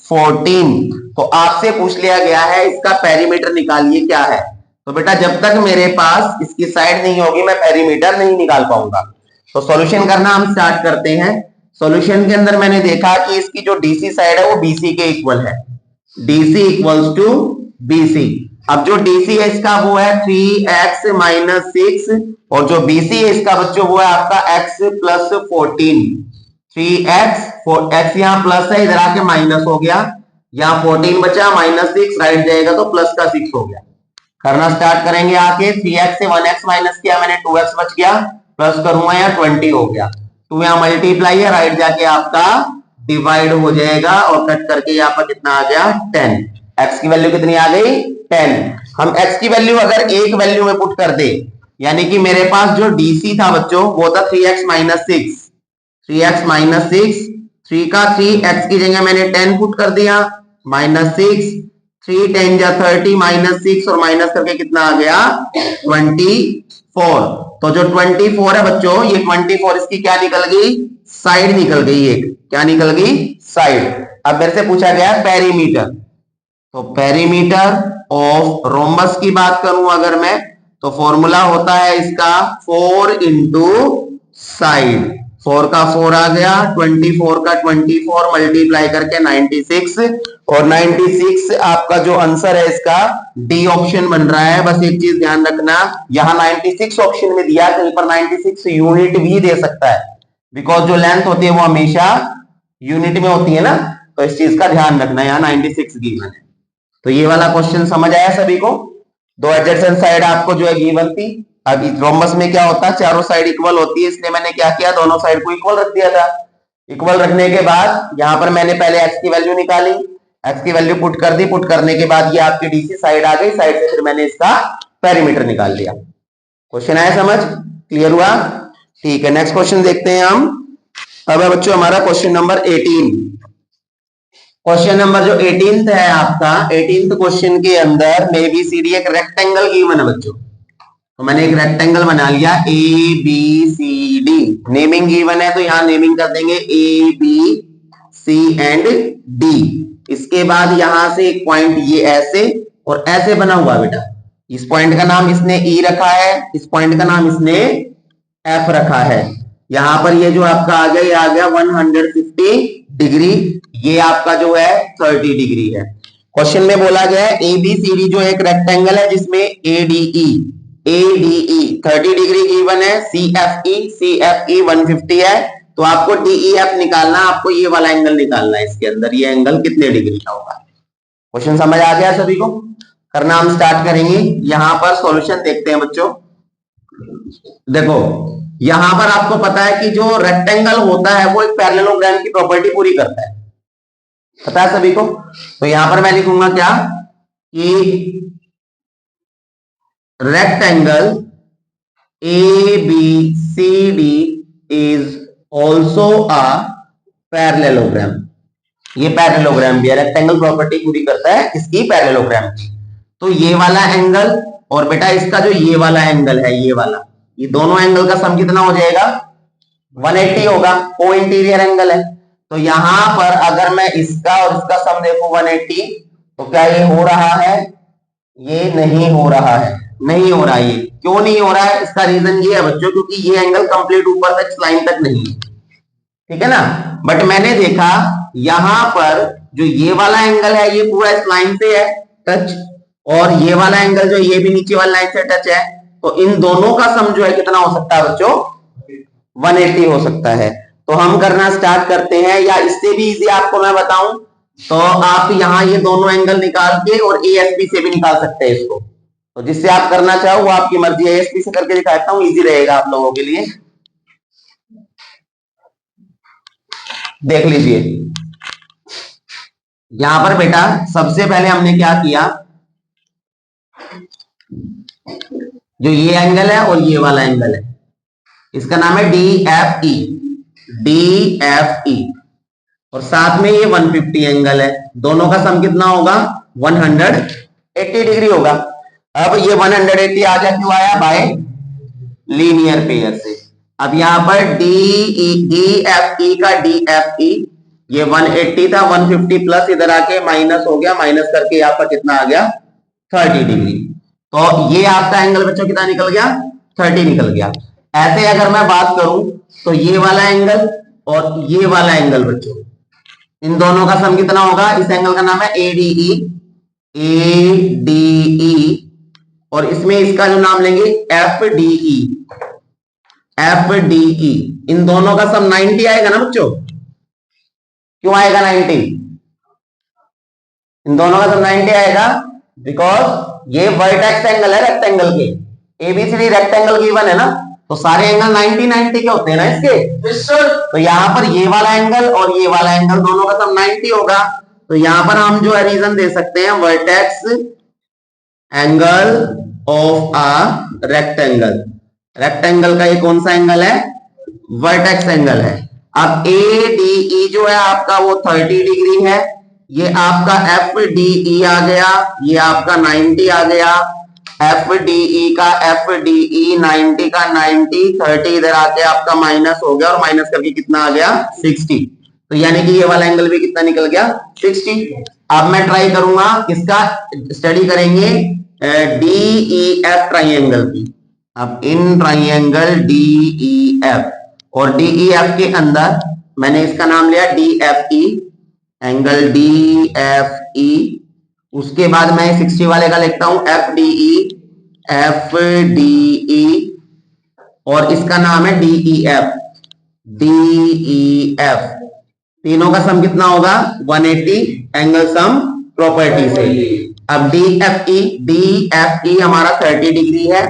14। तो आपसे पूछ लिया गया है इसका पेरीमीटर निकालिए क्या है। तो बेटा जब तक मेरे पास इसकी साइड नहीं होगी मैं पेरीमीटर नहीं निकाल पाऊंगा। तो सॉल्यूशन करना हम स्टार्ट करते हैं। सॉल्यूशन के अंदर मैंने देखा कि इसकी जो डीसी साइड है वो बीसी के इक्वल है, DC = BC। अब जो DC है इसका वो है 3x - 6, और जो BC है इसका बच्चों वो है आपका x + 14। 3x यहाँ प्लस है, इधर आके माइनस हो गया, यहाँ 14 बचा, -6 राइट जाएगा तो प्लस का 6 हो गया। करना स्टार्ट करेंगे आके। 3x से 1x माइनस किया मैंने, 2x बच गया, प्लस करूंगा यहाँ 20 हो गया। 2 यहाँ मल्टीप्लाई है, राइट जाके आपका डिवाइड हो जाएगा, और कट करके यहाँ पर कितना आ गया 10। x की वैल्यू कितनी आ गई 10। हम x की वैल्यू अगर एक वैल्यू में पुट कर दे, यानी कि मेरे पास जो DC था बच्चों वो था 3x - 6, 3x - 6, 3 का 3, x की जगह मैंने 10 पुट कर दिया, -6, 3 × 10 = 30, -6 और माइनस करके कितना आ गया 24। तो जो 24 है बच्चों, ये 24 इसकी क्या निकल गई, साइड निकल गई एक। क्या निकल गई, साइड। अब मेरे से पूछा गया पेरीमीटर, तो पेरीमीटर ऑफ रोम्बस की बात करूं अगर मैं, तो फॉर्मूला होता है इसका 4 × साइड। 4 का 4 आ गया, 24 का 24 मल्टीप्लाई करके 96, और 96 आपका जो आंसर है इसका डी ऑप्शन बन रहा है। बस एक चीज ध्यान रखना, यहां 96 ऑप्शन में दिया, कहीं पर 96 यूनिट भी दे सकता है, बिकॉज जो लेंथ होती है वो हमेशा यूनिट में होती है ना, तो इस चीज का ध्यान रखना। यहाँ 96 गिवन है। तो ये वाला क्वेश्चन समझ आया सभी को? दो एडजेसेंट साइड आपको जो है गिवन थी। अब रोम्बस में क्या होता है, चारों साइड इक्वल होती है, इसलिए मैंने क्या किया, दोनों साइड को इक्वल रख दिया था। इक्वल रखने के बाद यहाँ पर मैंने पहले x की वैल्यू निकाली, x की वैल्यू पुट कर दी, पुट करने के बाद ये आपकी डीसी साइड आ गई, साइड से फिर मैंने इसका पेरीमीटर निकाल लिया। क्वेश्चन आया समझ? क्लियर हुआ? ठीक है, नेक्स्ट क्वेश्चन देखते हैं हम। अब है बच्चों हमारा क्वेश्चन नंबर 18। क्वेश्चन नंबर जो 18th है आपका, 18th क्वेश्चन के अंदर ए बी सी डी एक रेक्टेंगल गिवन है बच्चों। तो मैंने एक रेक्टेंगल बना लिया A B C D, naming given है तो यहां नेमिंग कर देंगे A B C and D. इसके बाद यहां से एक पॉइंट ये ऐसे और ऐसे बना हुआ बेटा, इस पॉइंट का नाम इसने ई रखा है, इस पॉइंट का नाम इसने एफ रखा है। यहां पर ये जो आपका आ गया, ये आ गया 150 डिग्री, ये आपका जो है 30 डिग्री है। क्वेश्चन में बोला गया है ए बी सी डी जो एक रेक्टेंगल है जिसमें एडीई 30 डिग्री गिवन है, सी एफ ई 150 है, तो आपको डीईएफ निकालना, आपको ये वाला एंगल निकालना है, इसके अंदर ये एंगल कितने डिग्री का होगा। क्वेश्चन समझ आ गया सभी को? करना हम स्टार्ट करेंगे। यहां पर सॉल्यूशन देखते हैं बच्चों। देखो यहां पर आपको पता है कि जो रेक्टेंगल होता है वो एक पैरेललोग्राम की प्रॉपर्टी पूरी करता है, पता है सभी को? तो यहां पर मैं लिखूंगा क्या कि rectangle A B C D is also a parallelogram. ये पैरेललोग्राम भी है, रेक्टेंगल प्रॉपर्टी पूरी करता है इसकी पैरेललोग्राम की। तो ये वाला एंगल और बेटा इसका जो ये वाला एंगल है, ये वाला, ये दोनों एंगल का सम कितना हो जाएगा? 180 होगा, को इंटीरियर एंगल है। तो यहां पर अगर मैं इसका और इसका सम देखूं 180, तो क्या ये हो रहा है? ये नहीं हो रहा है, नहीं हो रहा है। ये क्यों नहीं हो रहा है? इसका रीजन ये है बच्चों, क्योंकि ये एंगल कंप्लीट ऊपर तक इस लाइन तक नहीं है, ठीक है ना। बट मैंने देखा यहां पर जो ये वाला एंगल है ये पूरा इस लाइन से है टच, और ये वाला एंगल जो ये भी नीचे वाली लाइन से टच है, तो इन दोनों का सम जो है कितना हो सकता है बच्चों? 180 हो सकता है। तो हम करना स्टार्ट करते हैं, या इससे भी इजी आपको मैं बताऊं तो आप यहां ये दोनों एंगल निकाल के और एएसपी से भी निकाल सकते हैं इसको। तो जिससे आप करना चाहो वो आपकी मर्जी है, एएसपी से करके दिखाता हूं, इजी रहेगा आप लोगों के लिए। देख लीजिए यहां पर बेटा सबसे पहले हमने क्या किया, जो ये एंगल है और ये वाला एंगल है, इसका नाम है DFE, DFE, और साथ में ये 150 एंगल है। दोनों का सम कितना होगा? 180 डिग्री होगा। अब ये 180 आ गया, क्यों आया? बाय लीनियर पेयर से। अब यहां पर DFE का DFE ये 180 था, 150 प्लस इधर आके माइनस हो गया, माइनस करके यहाँ पर कितना आ गया? 30 डिग्री। तो ये आपका एंगल बच्चों कितना निकल गया? 30 निकल गया। ऐसे अगर मैं बात करूं तो ये वाला एंगल और ये वाला एंगल बच्चों, इन दोनों का सम कितना होगा? इस एंगल का नाम है ADE, ADE, और इसमें इसका जो नाम लेंगे FDE, FDE। इन दोनों का सम 90 आएगा ना बच्चों? क्यों आएगा 90? इन दोनों का सम 90 आएगा बिकॉज ये वर्टेक्स एंगल है रेक्टेंगल के, एबीसीडी रेक्टेंगल गिवन है ना, तो सारे एंगल 90 के होते हैं ना इसके। तो यहां पर ये वाला एंगल और ये वाला एंगल दोनों का सम 90 होगा। तो यहां पर हम जो है रीजन दे सकते हैं vertex angle of a rectangle. Rectangle का ये कौन सा एंगल है? वर्टेक्स एंगल है। अब ADE जो है आपका वो 30 डिग्री है, ये आपका FDE आ गया, ये आपका 90 आ गया। FDE का FDE 90 का 90, 30 इधर आके आपका माइनस हो गया, और माइनस करके कितना आ गया? 60। तो यानी कि ये वाला एंगल भी कितना निकल गया? 60। अब मैं ट्राई करूंगा, किसका स्टडी करेंगे? DEF ट्राइंगल की। अब इन ट्राइंगल DEF, और DEF के अंदर मैंने इसका नाम लिया DFE, एंगल DFE। उसके बाद मैं 60 वाले का लिखता हूं FDE, FDE, और इसका नाम है DEF, DEF। तीनों का सम कितना होगा? 180 एंगल सम प्रॉपर्टी से। अब DFE हमारा 30 डिग्री है,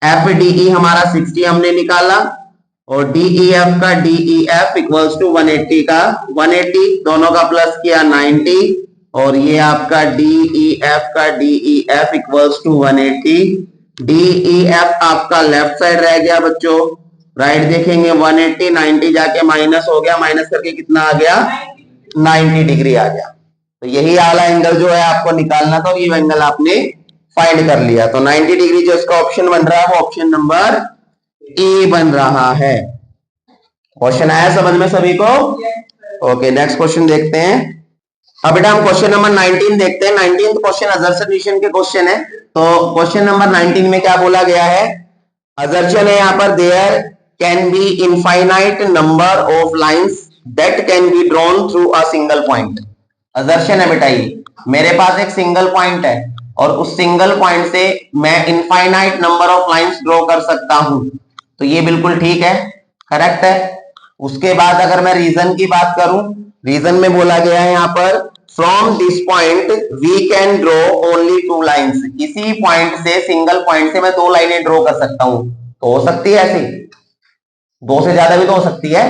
FDE हमारा 60 हमने निकाला, और DEF का DEF इक्वल्स टू 180 का 180, दोनों का प्लस किया 90, और ये आपका DEF का DEF इक्वल्स टू 180। DEF आपका लेफ्ट साइड रह गया बच्चों, राइट देखेंगे 180, 90 जाके माइनस हो गया, माइनस करके कितना आ गया? 90 डिग्री आ गया। तो यही वाला एंगल जो है आपको निकालना था, ये एंगल आपने फाइंड कर लिया। तो 90 डिग्री जो इसका ऑप्शन बन रहा है वो ऑप्शन नंबर ए बन रहा है। क्वेश्चन आया समझ में सभी को? ओके, नेक्स्ट क्वेश्चन देखते हैं। अब बेटा हम क्वेश्चन नंबर 19 देखते हैं। 19th क्वेश्चन असर्शन के क्वेश्चन है। तो क्वेश्चन नंबर 19 में क्या बोला गया है? असर्शन है यहाँ पर, there can be infinite number of lines that can be drawn through a single point. Assertion है बेटा ये, मेरे पास एक सिंगल पॉइंट है और उस सिंगल पॉइंट से मैं infinite number of lines draw कर सकता हूं। तो ये बिल्कुल ठीक है, करेक्ट है। उसके बाद अगर मैं रीजन की बात करूं, रीजन में बोला गया है यहाँ पर, from this point we can draw only 2 lines. इसी पॉइंट से, सिंगल पॉइंट से मैं 2 लाइनें ड्रॉ कर सकता हूं। तो हो सकती है ऐसी, 2 से ज्यादा भी तो हो सकती है।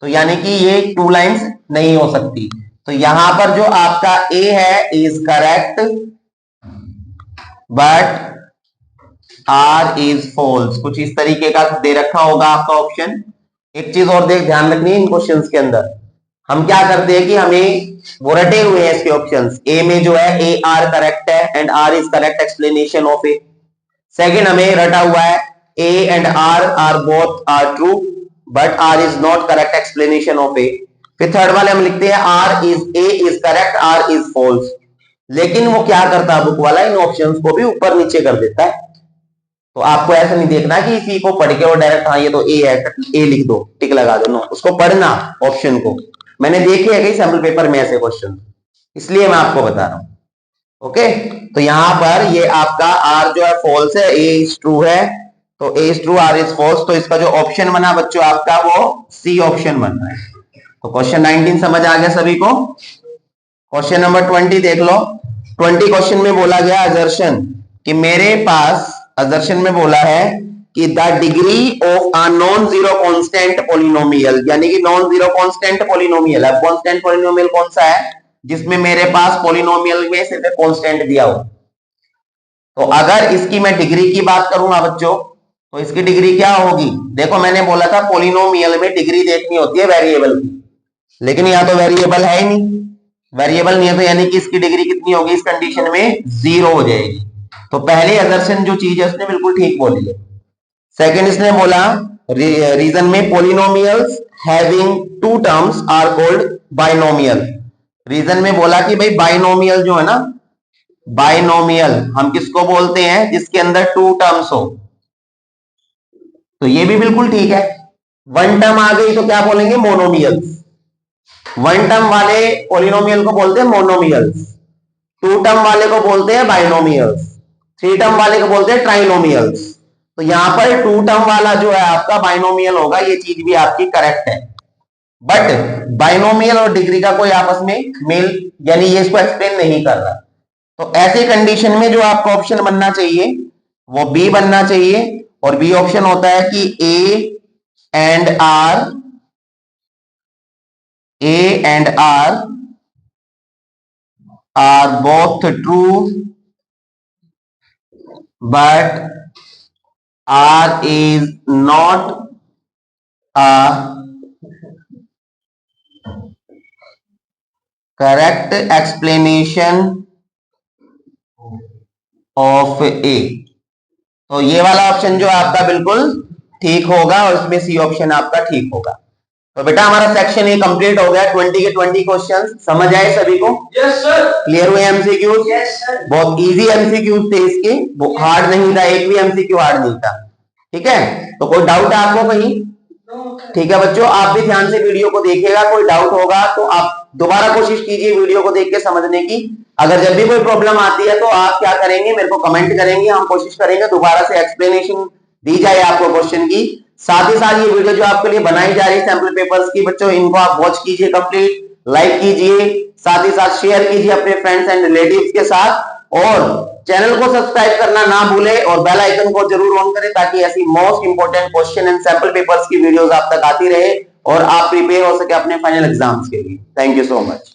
तो यानी कि ये 2 लाइंस नहीं हो सकती। तो यहां पर जो आपका ए है is correct but R is false. कुछ इस तरीके का दे रखा होगा आपका ऑप्शन। एक चीज और ध्यान रखनी है इन क्वेश्चंस के अंदर, हम क्या करते हैं कि हमें वो रटे हुए हैं इसके ऑप्शंस। ए में जो है ए आर करेक्ट है and R is correct explanation of A. Second हमें रटा हुआ है A and R both are true but R is not correct explanation of A. फिर थर्ड वाले हम लिखते हैं R is A is correct, R is false. लेकिन वो क्या करता है बुक वाला, इन ऑप्शंस को भी ऊपर नीचे कर देता है। तो आपको ऐसा नहीं देखना कि इसी को पढ़ के वो डायरेक्ट हाँ ये तो ए है, ए लिख दो, टिक लगा दो। नो, उसको पढ़ना ऑप्शन को। मैंने देखे है कई सैंपल पेपर में ऐसे क्वेश्चन, इसलिए मैं आपको बता रहा हूं। ओके, तो यहां पर ये आपका आर जो है फॉल्स है, ए इज ट्रू है। तो A is true, R is false. तो इसका जो ऑप्शन बना बच्चों आपका वो सी ऑप्शन बन रहा है। तो क्वेश्चन 19 समझ आ गया सभी को। क्वेश्चन नंबर 20 देख लो। 20 क्वेश्चन में बोला गया असर्शन कि मेरे पास, असर्शन में बोला है कि the degree of a non zero constant polynomial, यानी कि नॉन जीरो कांस्टेंट पॉलिनोमियल। अब कांस्टेंट पॉलिनोमियल कौन सा है? जिसमें मेरे पास पॉलिनोमियल में सिर्फ कांस्टेंट दिया हो। तो अगर इसकी मैं डिग्री की बात करूंगा बच्चों, तो इसकी डिग्री क्या होगी? देखो मैंने बोला था पॉलिनोमियल में डिग्री देखनी होती है वेरिएबल की, लेकिन यहां तो वेरिएबल है ही नहीं। वेरिएबल नहीं है तो यानी कि इसकी डिग्री कितनी होगी इस कंडीशन में? 0 हो जाएगी। तो पहले असर्शन जो चीज है उसने बिल्कुल ठीक बोली है। सेकंड इसने बोला रीजन में polynomials having 2 terms are called binomial. Reason में बोला कि भाई बाइनोमियल जो है ना, बाइनोमियल हम किसको बोलते हैं? जिसके अंदर 2 टर्म्स हो। तो ये भी बिल्कुल ठीक है। 1 टर्म आ गई तो क्या बोलेंगे? मोनोमियल्स। 1 टर्म वाले पॉलिनोमियल को बोलते हैं मोनोमियल्स, 2 टर्म वाले को बोलते हैं बाइनोमियल्स, 3 टर्म वाले को बोलते हैं ट्राइनोमियल्स। तो यहां पर 2 टर्म वाला जो है आपका बाइनोमियल होगा, ये चीज भी आपकी करेक्ट है। बट बाइनोमियल और डिग्री का कोई आपस में मेल, यानी ये इसको एक्सप्लेन नहीं कर रहा। तो ऐसी कंडीशन में जो आपका ऑप्शन बनना चाहिए वो बी बनना चाहिए। और बी ऑप्शन होता है कि A and R both true but R is not a correct explanation of A। तो ये वाला ऑप्शन जो आपका बिल्कुल ठीक होगा और इसमें सी ऑप्शन आपका ठीक होगा। तो बेटा हमारा सेक्शन ये कंप्लीट हो गया। 20 के 20 क्वेश्चन समझ आए सभी को? Yes sir. क्लियर हुए एमसीक्यूज? Yes sir. बहुत इजी एमसीक्यूज थे इसके, हार्ड नहीं था, एक भी एमसीक्यू हार्ड नहीं था। ठीक है, तो कोई डाउट है आपको कहीं? ठीक है बच्चों, आप भी ध्यान से वीडियो को देखिएगा। कोई डाउट होगा तो आप दोबारा कोशिश कीजिए वीडियो को देख के समझने की। अगर जब भी कोई प्रॉब्लम आती है तो आप क्या करेंगे, मेरे को कमेंट करेंगे, हम कोशिश करेंगे दोबारा से एक्सप्लेनेशन दी जाए आपको क्वेश्चन की। साथ ही साथ ये वीडियो जो आपके लिए बनाई जा रही है सैंपल पेपर्स की, बच्चों इनको आप वॉच कीजिए कंप्लीट, लाइक कीजिए, साथ ही साथ शेयर कीजिए अपने फ्रेंड्स एंड रिलेटिव्स के साथ, और चैनल को सब्सक्राइब करना ना भूले और बेल आइकन को जरूर ऑन करें ताकि ऐसी most important question and sample papers की वीडियोस आप तक आती रहे और आप प्रिपेयर हो सके अपने फाइनल एग्जाम्स के लिए। Thank you so much.